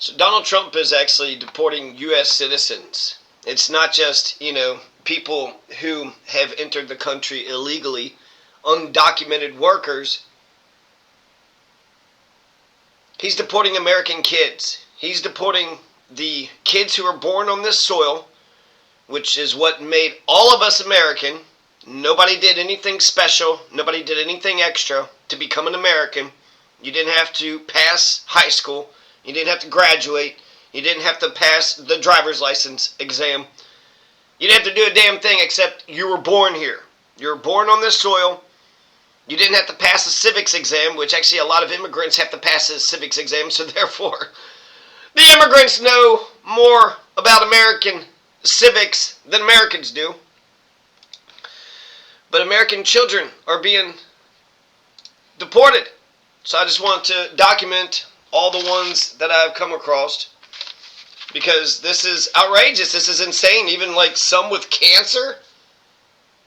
So Donald Trump is actually deporting U.S. citizens. It's not just, people who have entered the country illegally, undocumented workers. He's deporting American kids. He's deporting the kids who are born on this soil, which is what made all of us American. Nobody did anything special. Nobody did anything extra to become an American. You didn't have to pass high school. You didn't have to graduate. You didn't have to pass the driver's license exam. You didn't have to do a damn thing except you were born here. You were born on this soil. You didn't have to pass a civics exam, which actually a lot of immigrants have to pass a civics exam, so therefore the immigrants know more about American civics than Americans do. But American children are being deported. So I just want to document all the ones that I've come across, because this is outrageous. This is insane. Even like some with cancer.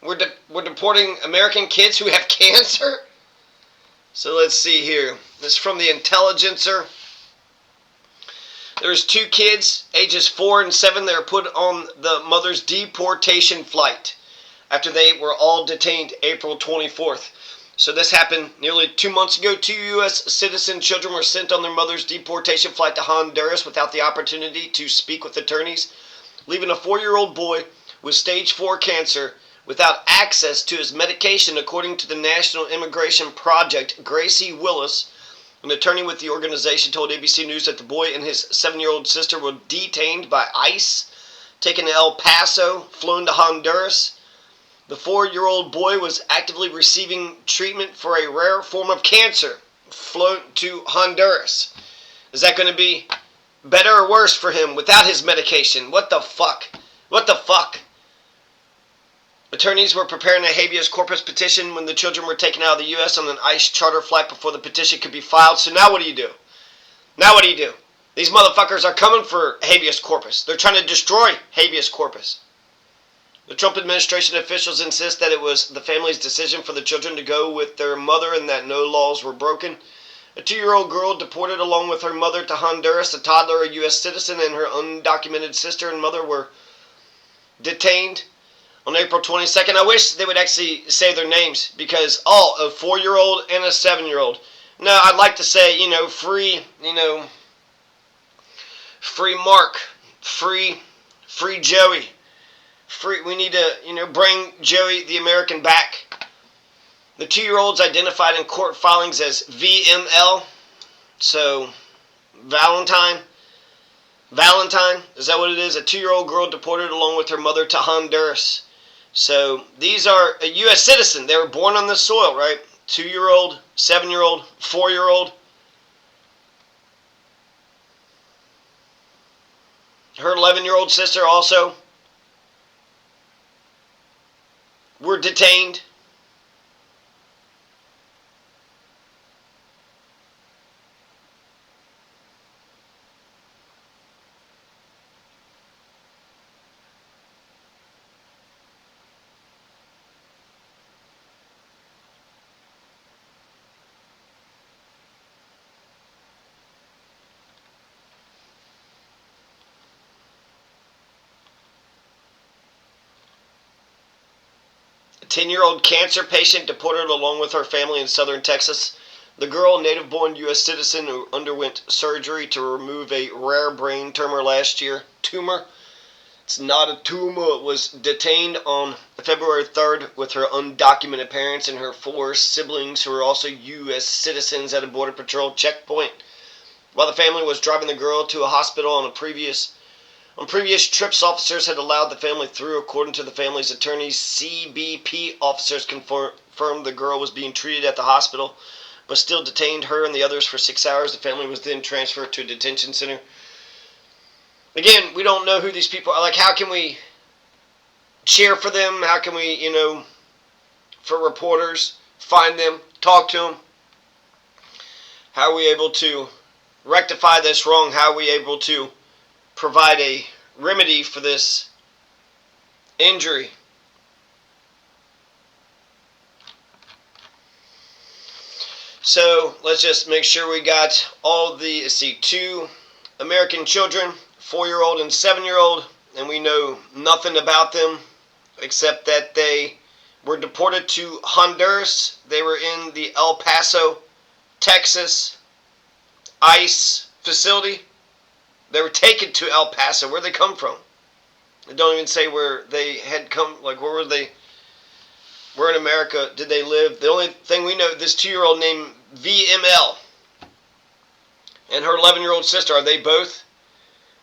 We're deporting American kids who have cancer. So let's see here. This is from the Intelligencer. There's 2 kids, ages 4 and 7. They were put on the mother's deportation flight after they were all detained April 24th. So this happened nearly 2 months ago. 2 U.S. citizen children were sent on their mother's deportation flight to Honduras without the opportunity to speak with attorneys, leaving a 4-year-old boy with stage 4 cancer without access to his medication, according to the National Immigration Project. Gracie Willis, an attorney with the organization, told ABC News that the boy and his 7-year-old sister were detained by ICE, taken to El Paso, flown to Honduras. The 4-year-old boy was actively receiving treatment for a rare form of cancer, flown to Honduras. Is that going to be better or worse for him without his medication? What the fuck? What the fuck? Attorneys were preparing a habeas corpus petition when the children were taken out of the U.S. on an ICE charter flight before the petition could be filed. So now what do you do? Now what do you do? These motherfuckers are coming for habeas corpus. They're trying to destroy habeas corpus. The Trump administration officials insist that it was the family's decision for the children to go with their mother and that no laws were broken. A 2-year-old girl deported along with her mother to Honduras. A toddler, a U.S. citizen, and her undocumented sister and mother were detained on April 22nd. I wish they would actually say their names, because, a 4-year-old and a 7-year-old. No, I'd like to say, free Mark, free Joey. We need to, bring Joey the American back. The 2-year-olds identified in court filings as VML. So, Valentine, is that what it is? A 2-year-old girl deported along with her mother to Honduras. So, these are a U.S. citizen. They were born on this soil, right? 2-year-old, 7-year-old, 4-year-old. Her 11-year-old sister also were detained. A 10-year-old cancer patient deported along with her family in southern Texas. The girl, native-born U.S. citizen who underwent surgery to remove a rare brain tumor last year. It's not a tumor. Was detained on February 3rd with her undocumented parents and her 4 siblings who are also U.S. citizens at a Border Patrol checkpoint. While the family was driving the girl to a hospital on previous trips, officers had allowed the family through. According to the family's attorneys, CBP officers confirmed the girl was being treated at the hospital, but still detained her and the others for 6 hours. The family was then transferred to a detention center. Again, we don't know who these people are. Like, how can we cheer for them? How can we, for reporters, find them, talk to them? How are we able to rectify this wrong? How are we able to provide a remedy for this injury? So let's just make sure we got all the, let's see, 2, American children, 4-year-old and 7-year-old, and we know nothing about them except that they were deported to Honduras. They were in the El Paso, Texas ICE facility. They were taken to El Paso. Where'd they come from? They don't even say where they had come. Like, where were they? Where in America did they live? The only thing we know, this 2-year-old named VML and her 11-year-old sister, are they both?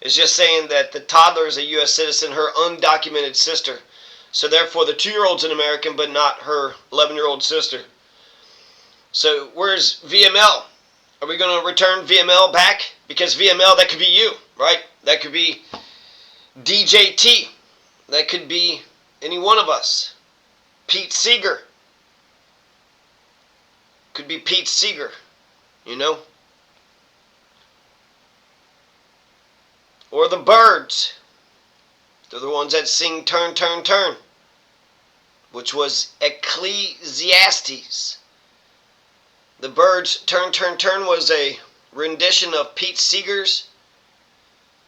It's just saying that the toddler is a U.S. citizen, her undocumented sister. So therefore, the 2-year-old's an American, but not her 11-year-old sister. So where's VML? Are we going to return VML back? Because VML, that could be you, right? That could be DJT. That could be any one of us. Pete Seeger. Could be Pete Seeger, you know? Or the Birds. They're the ones that sing Turn, Turn, Turn, which was Ecclesiastes. The Birds' Turn, Turn, Turn was a rendition of Pete Seeger's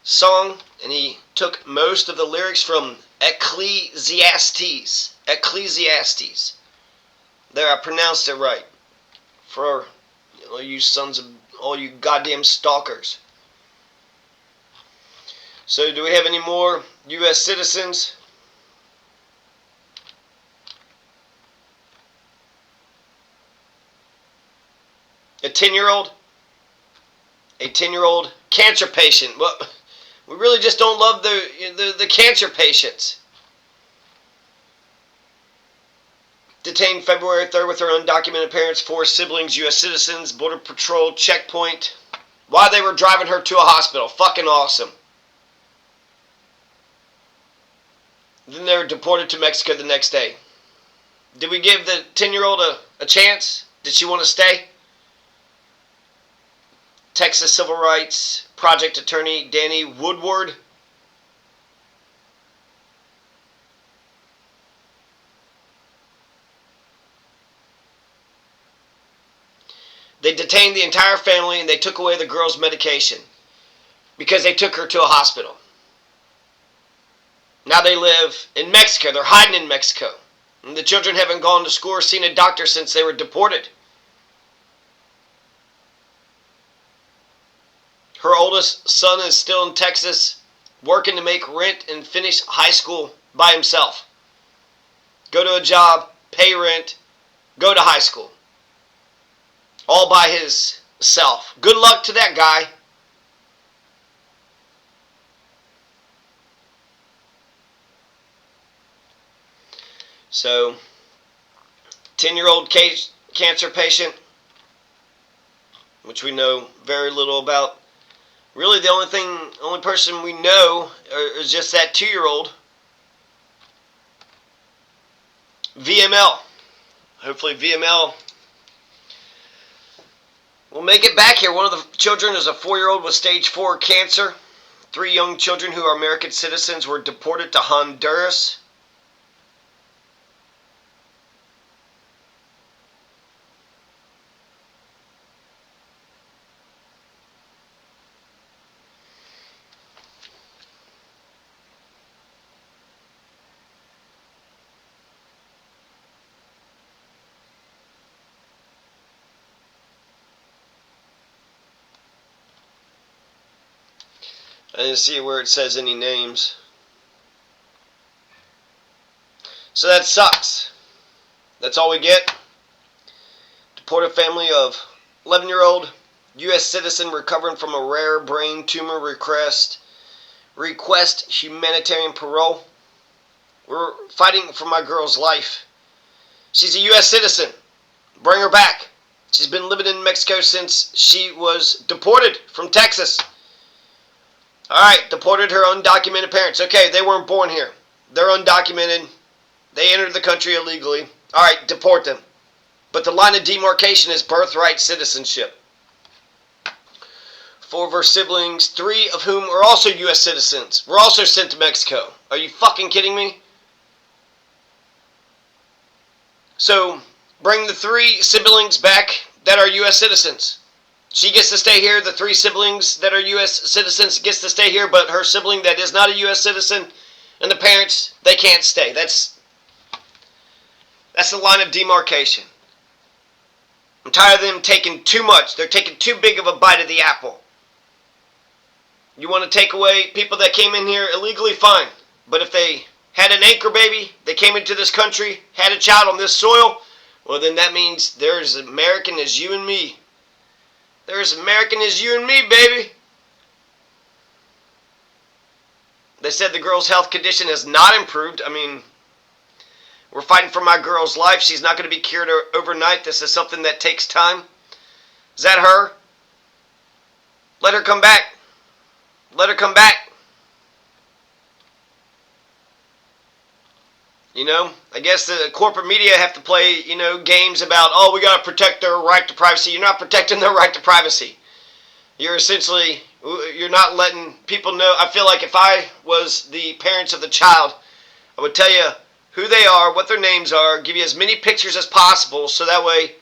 song, and he took most of the lyrics from Ecclesiastes. Ecclesiastes. There, I pronounced it right. For all you sons of, all you goddamn stalkers. So, do we have any more U.S. citizens? A 10-year-old? A 10-year-old cancer patient. Well, we really just don't love the cancer patients. Detained February 3rd with her undocumented parents, 4 siblings, U.S. citizens, Border Patrol checkpoint. While they were driving her to a hospital. Fucking awesome. Then they were deported to Mexico the next day. Did we give the 10-year-old a chance? Did she want to stay? Texas Civil Rights Project attorney Danny Woodward. They detained the entire family and they took away the girl's medication because they took her to a hospital. Now they live in Mexico. They're hiding in Mexico. And the children haven't gone to school or seen a doctor since they were deported. Her oldest son is still in Texas working to make rent and finish high school by himself. Go to a job, pay rent, go to high school. All by himself. Good luck to that guy. So, 10-year-old cancer patient, which we know very little about. Really, the only person we know is just that 2-year-old. VML. Hopefully VML will make it back here. One of the children is a 4-year-old with stage 4 cancer. 3 young children who are American citizens were deported to Honduras. I didn't see where it says any names. So that sucks. That's all we get. Deported family of 11-year-old U.S. citizen recovering from a rare brain tumor request humanitarian parole. We're fighting for my girl's life. She's a U.S. citizen. Bring her back. She's been living in Mexico since she was deported from Texas. Alright, deported her undocumented parents. Okay, they weren't born here. They're undocumented. They entered the country illegally. Alright, deport them. But the line of demarcation is birthright citizenship. 4 of her siblings, 3 of whom are also U.S. citizens, were also sent to Mexico. Are you fucking kidding me? So, bring the 3 siblings back that are U.S. citizens. She gets to stay here. The 3 siblings that are U.S. citizens gets to stay here, but her sibling that is not a U.S. citizen and the parents, they can't stay. That's the line of demarcation. I'm tired of them taking too much. They're taking too big of a bite of the apple. You want to take away people that came in here illegally, fine. But if they had an anchor baby, they came into this country, had a child on this soil, well then that means they're as American as you and me. They're as American as you and me, baby. They said the girl's health condition has not improved. I mean, we're fighting for my girl's life. She's not going to be cured overnight. This is something that takes time. Is that her? Let her come back. Let her come back. You know, I guess the corporate media have to play, games about, oh, we got to protect their right to privacy. You're not protecting their right to privacy. You're not letting people know. I feel like if I was the parents of the child, I would tell you who they are, what their names are, give you as many pictures as possible, so that way,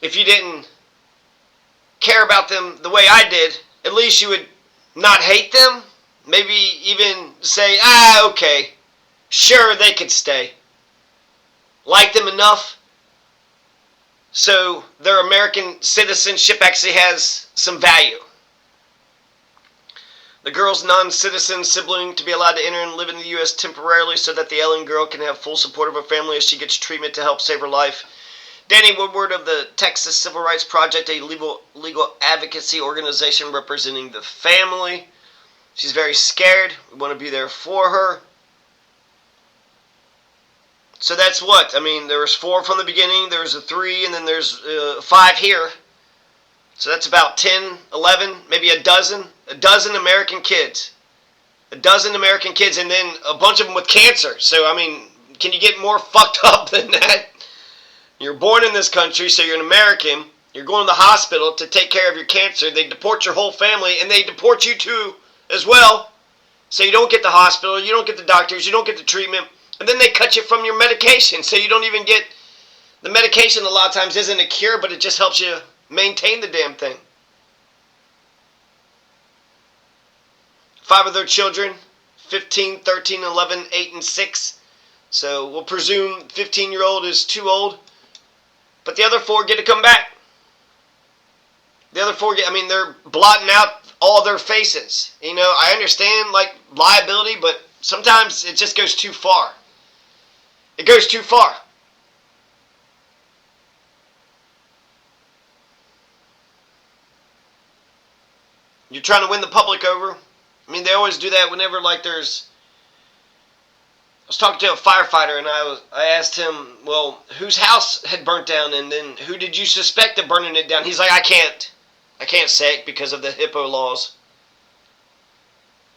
if you didn't care about them the way I did, at least you would not hate them. Maybe even say, okay, sure, they could stay. Like them enough so their American citizenship actually has some value. The girl's non-citizen sibling to be allowed to enter and live in the U.S. temporarily so that the Ellen girl can have full support of her family as she gets treatment to help save her life. Danny Woodward of the Texas Civil Rights Project, a legal advocacy organization representing the family. She's very scared. We want to be there for her. So that's what? I mean, there was 4 from the beginning, there was a 3, and then there's 5 here. So that's about 10, 11, maybe a dozen American kids. A dozen American kids, and then a bunch of them with cancer. So, I mean, can you get more fucked up than that? You're born in this country, so you're an American. You're going to the hospital to take care of your cancer. They deport your whole family, and they deport you too as well. So you don't get the hospital, you don't get the doctors, you don't get the treatment. And then they cut you from your medication, so you don't even get... The medication a lot of times isn't a cure, but it just helps you maintain the damn thing. 5 of their children, 15, 13, 11, 8, and 6. So we'll presume 15-year-old is too old. But the other 4 get to come back. The other 4 they're blotting out all their faces. I understand, liability, but sometimes it just goes too far. It goes too far. You're trying to win the public over. They always do that whenever, there's... I was talking to a firefighter, and I asked him, well, whose house had burnt down, and then who did you suspect of burning it down? He's like, I can't say it because of the HIPAA laws.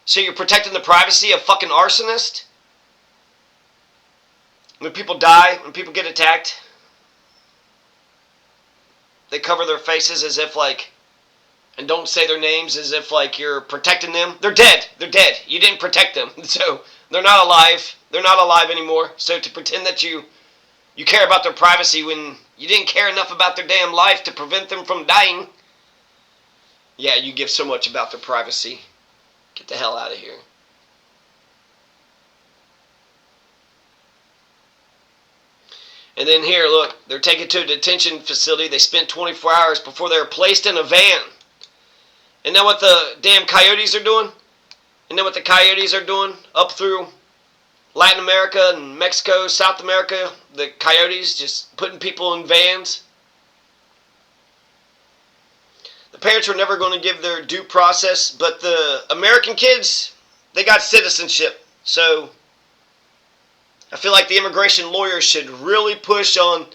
So you're protecting the privacy of fucking arsonists? When people die, when people get attacked, they cover their faces as if and don't say their names as if you're protecting them. They're dead. They're dead. You didn't protect them. So they're not alive. They're not alive anymore. So to pretend that you care about their privacy when you didn't care enough about their damn life to prevent them from dying. Yeah, you give so much about their privacy. Get the hell out of here. And then here, look, they're taken to a detention facility. They spent 24 hours before they were placed in a van. Isn't that what the damn coyotes are doing? Isn't that what the coyotes are doing up through Latin America and Mexico, South America? The coyotes just putting people in vans. The parents were never going to give their due process, but the American kids, they got citizenship. So I feel like the immigration lawyers should really push on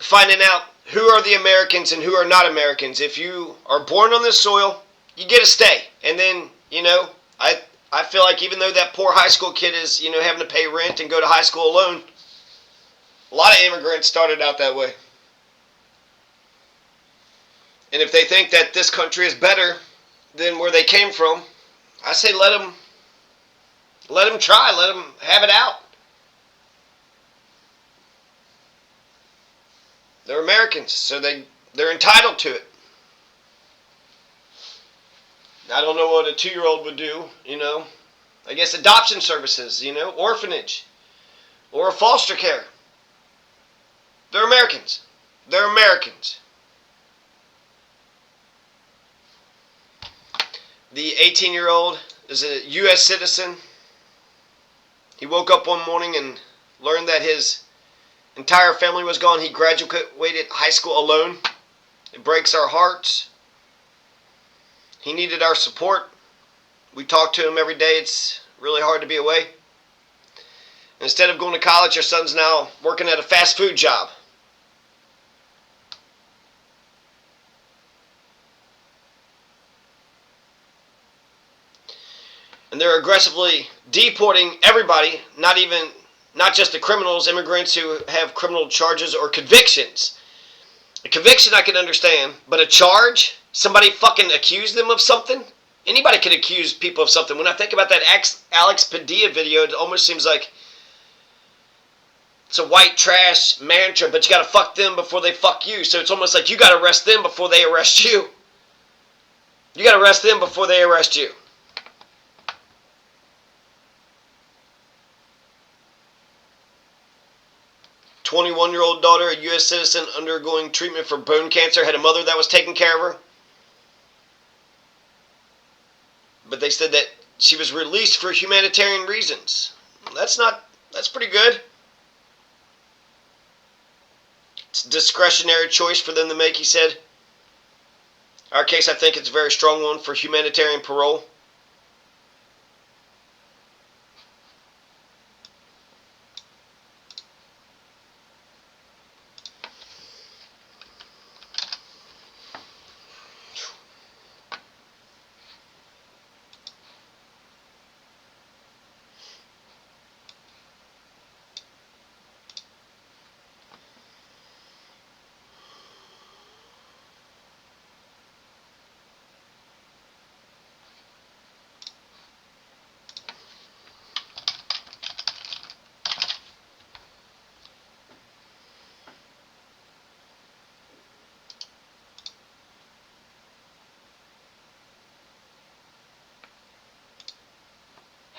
finding out who are the Americans and who are not Americans. If you are born on this soil, you get to stay. And then, I feel like even though that poor high school kid is, having to pay rent and go to high school alone, a lot of immigrants started out that way. And if they think that this country is better than where they came from, I say let them try, let them have it out. They're Americans, so they're entitled to it. I don't know what a 2-year-old would do, I guess adoption services, orphanage, or foster care. They're Americans. They're Americans. The 18-year-old is a U.S. citizen. He woke up one morning and learned that his entire family was gone. He graduated high school alone. It breaks our hearts. He needed our support. We talk to him every day. It's really hard to be away. Instead of going to college, our son's now working at a fast food job. And they're aggressively deporting everybody, not just the criminals, immigrants who have criminal charges or convictions. A conviction I can understand, but a charge? Somebody fucking accused them of something? Anybody can accuse people of something. When I think about that Alex Padilla video, it almost seems like it's a white trash mantra, but you gotta fuck them before they fuck you. So it's almost like you gotta arrest them before they arrest you. You gotta arrest them before they arrest you. A 21-year-old daughter, a U.S. citizen undergoing treatment for bone cancer, had a mother that was taking care of her. But they said that she was released for humanitarian reasons. That's pretty good. It's a discretionary choice for them to make, he said. Our case, I think it's a very strong one for humanitarian parole.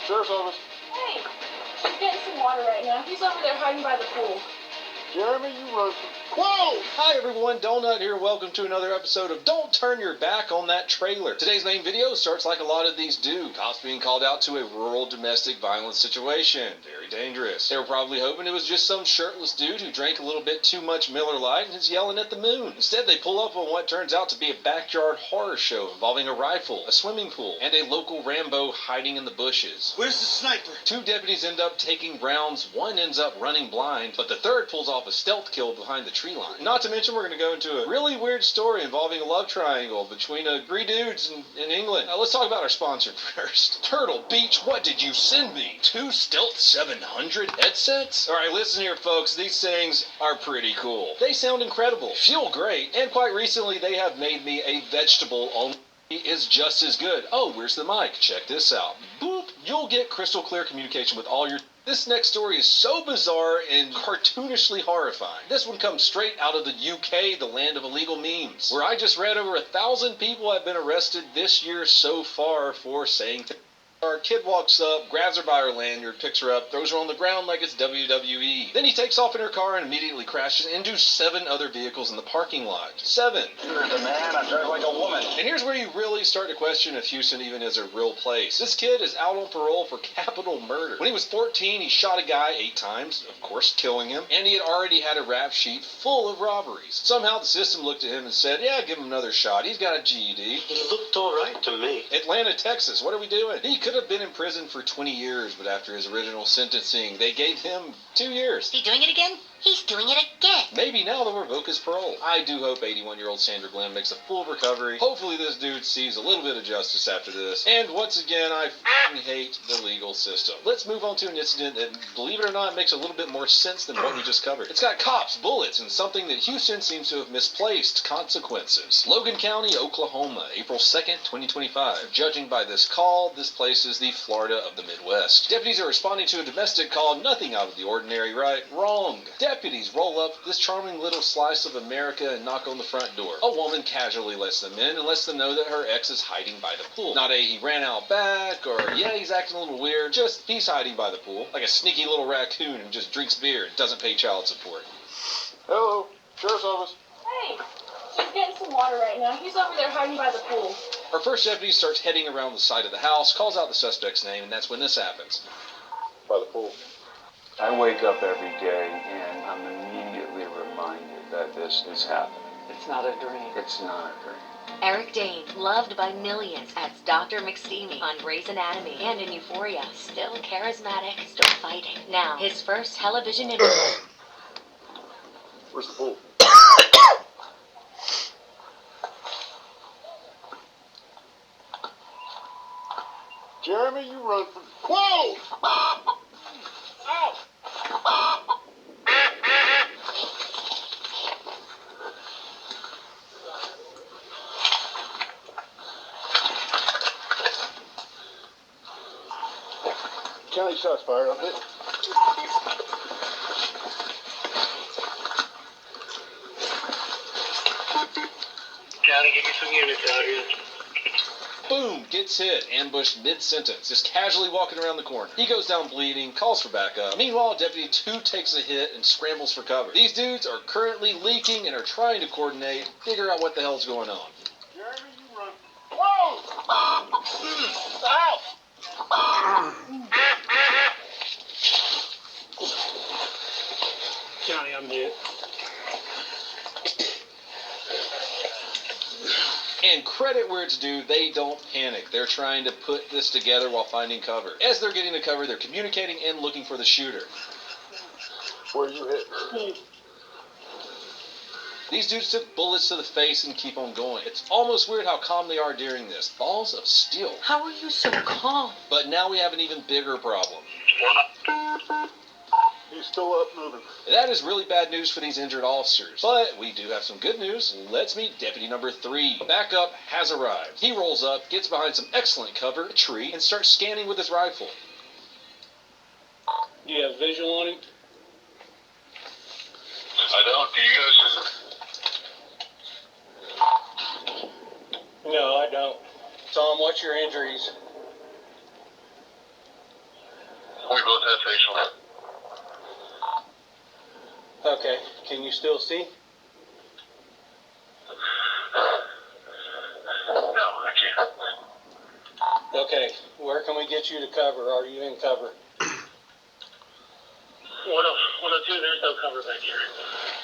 Sheriff's office. Hey, she's getting some water right now. He's over there hiding by the pool. Jeremy, you wrote some. Whoa! Hi everyone, Donut here. Welcome to another episode of Don't Turn Your Back on That Trailer. Today's main video starts like a lot of these do. Cops being called out to a rural domestic violence situation. Very dangerous. They were probably hoping it was just some shirtless dude who drank a little bit too much Miller Lite and is yelling at the moon. Instead, they pull up on what turns out to be a backyard horror show involving a rifle, a swimming pool, and a local Rambo hiding in the bushes. Where's the sniper? Two deputies end up taking rounds, one ends up running blind, but the third pulls off a stealth kill behind the tree line. Not to mention we're going to go into a really weird story involving a love triangle between three dudes in England. Now let's talk about our sponsor first. Turtle Beach, what did you send me? 2 Stealth 700 headsets? Alright, listen here folks, these things are pretty cool. They sound incredible, feel great, and quite recently they have made me a vegetable only is just as good. Oh, where's the mic? Check this out. Boop! You'll get crystal clear communication with all your... This next story is so bizarre and cartoonishly horrifying. This one comes straight out of the UK, the land of illegal memes, where I just read over 1,000 people have been arrested this year so far for saying... Our kid walks up, grabs her by her lanyard, picks her up, throws her on the ground like it's WWE. Then he takes off in her car and immediately crashes into 7 other vehicles in the parking lot. 7. You're the man. I drive like a woman. And here's where you really start to question if Houston even is a real place. This kid is out on parole for capital murder. When he was 14, he shot a guy 8 times, of course killing him, and he had already had a rap sheet full of robberies. Somehow the system looked at him and said, yeah, give him another shot. He's got a GED. He looked alright to me. Atlanta, Texas, what are we doing? He could have been in prison for 20 years, but after his original sentencing, they gave him 2 years. He doing it again? He's doing it again. Maybe now they'll revoke his parole. I do hope 81-year-old Sandra Glenn makes a full recovery. Hopefully this dude sees a little bit of justice after this. And once again, I f***ing hate the legal system. Let's move on to an incident that, believe it or not, makes a little bit more sense than what we just covered. It's got cops, bullets, and something that Houston seems to have misplaced, consequences. Logan County, Oklahoma, April 2nd, 2025. Judging by this call, this place is the Florida of the Midwest. Deputies are responding to a domestic call, nothing out of the ordinary, right? Wrong. Deputies roll up this charming little slice of America and knock on the front door. A woman casually lets them in and lets them know that her ex is hiding by the pool. Not a he ran out back or yeah he's acting a little weird, just he's hiding by the pool like a sneaky little raccoon who just drinks beer and doesn't pay child support. Hello, Sheriff's Office. Hey, she's getting some water right now. He's over there hiding by the pool. Our first deputy starts heading around the side of the house, calls out the suspect's name, and that's when this happens. By the pool. I wake up every day and I'm immediately reminded that this is happening. It's not a dream. It's not a dream. Eric Dane, loved by millions as Dr. McSteamy on Grey's Anatomy and in Euphoria. Still charismatic, still fighting. Now, his first television interview. Where's the pool? Jeremy, you run for... Whoa! Ow! County shots fired on it. County, give me some units out here. Boom! Gets hit, ambushed mid-sentence, just casually walking around the corner. He goes down bleeding, calls for backup. Meanwhile, Deputy 2 takes a hit and scrambles for cover. These dudes are currently leaking and are trying to coordinate, figure out what the hell's going on. Jeremy, you run. Whoa! Ow! County, I'm hit. And credit where it's due, they don't panic. They're trying to put this together while finding cover. As they're getting the cover, they're communicating and looking for the shooter. Where you hit? These dudes took bullets to the face and keep on going. It's almost weird how calm they are during this. Balls of steel. How are you so calm? But now we have an even bigger problem. He's still up moving. That is really bad news for these injured officers. But we do have some good news. Let's meet Deputy number 3. Backup has arrived. He rolls up, gets behind some excellent cover, a tree, and starts scanning with his rifle. Do you have visual on him? I don't. Do you guys? No, I don't. Tom, what's your injuries? We both have facial. Okay, can you still see? No, I can't. Okay, where can we get you to cover? Are you in cover? 102, there's no cover back here.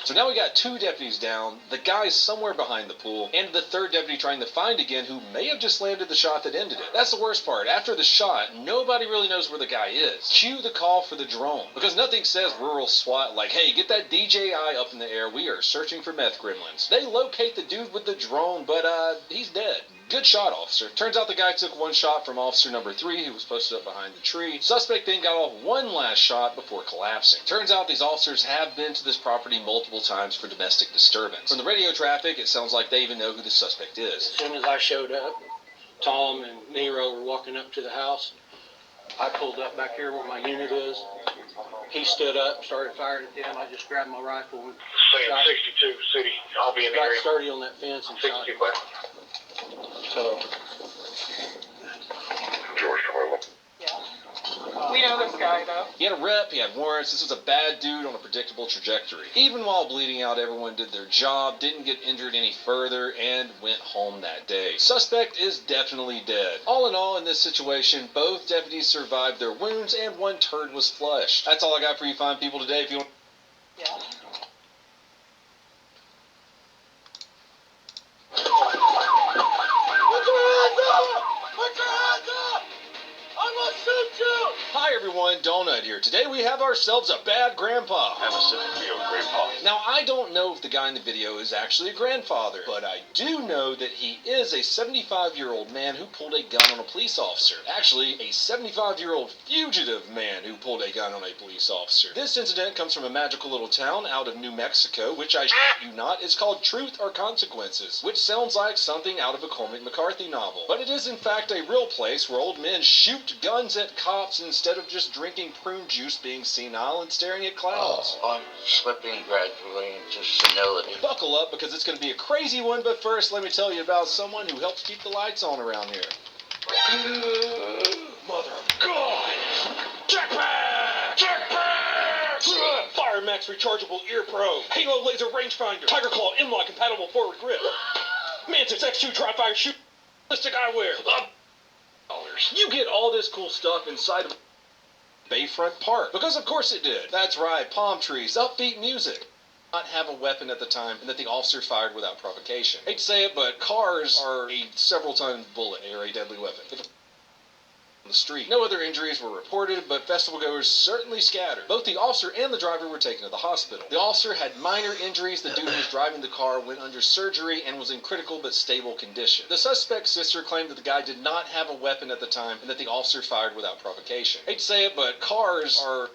So now we got 2 deputies down, the guy's somewhere behind the pool, and the 3rd deputy trying to find again who may have just landed the shot that ended it. That's the worst part. After the shot, nobody really knows where the guy is. Cue the call for the drone. Because nothing says rural SWAT like, hey, get that DJI up in the air, we are searching for meth gremlins. They locate the dude with the drone, but he's dead. Good shot, officer. Turns out the guy took one shot from officer number 3, who was posted up behind the tree. Suspect then got off one last shot before collapsing. Turns out these officers have been to this property multiple times for domestic disturbance. From the radio traffic, it sounds like they even know who the suspect is. As soon as I showed up, Tom and Nero were walking up to the house. I pulled up back here where my unit is. He stood up, started firing at them. I just grabbed my rifle and Saying 62 city. I'll be in the got area. sturdy on that fence and shot 62 him. west. So, George, come over. We know this guy, though. He had a rep, he had warrants, this was a bad dude on a predictable trajectory. Even while bleeding out, everyone did their job, didn't get injured any further, and went home that day. Suspect is definitely dead. All in all, in this situation, both deputies survived their wounds, and one turd was flushed. That's all I got for you fine people today. If you want... Yeah. Hi everyone, Donut here. Today we have ourselves a bad grandpa. Have a sip of your grandpa. Now, I don't know if the guy in the video is actually a grandfather, but I do know that he is a 75-year-old man who pulled a gun on a police officer. Actually, a 75-year-old fugitive man who pulled a gun on a police officer. This incident comes from a magical little town out of New Mexico, which I shit you not is called Truth or Consequences, which sounds like something out of a Cormac McCarthy novel. But it is in fact a real place where old men shoot guns at cops instead of just drinking drinking prune juice, being senile, and staring at clouds. I'm slipping gradually into senility. Buckle up, because it's going to be a crazy one, but first let me tell you about someone who helps keep the lights on around here. Mother of God! Jetpack! Jetpack! Fire Max rechargeable ear probe. Halo laser rangefinder. Tiger Claw inlaw compatible forward grip. Mantis X2 dry fire shoot. Ballistic eyewear. You get all this cool stuff inside of Bayfront Park. Because of course it did. That's right, palm trees, upbeat music. Not have a weapon at the time, and that the officer fired without provocation. Hate to say it, but cars are a several-ton bullet or a deadly weapon. On the street. No other injuries were reported, but festival goers certainly scattered. Both the officer and the driver were taken to the hospital. The officer had minor injuries. The dude who was driving the car went under surgery and was in critical but stable condition. The suspect's sister claimed that the guy did not have a weapon at the time and that the officer fired without provocation. Hate to say it, but cars are...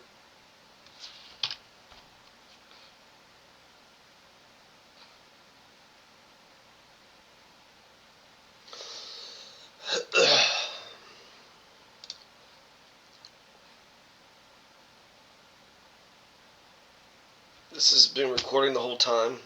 This has been recording the whole time.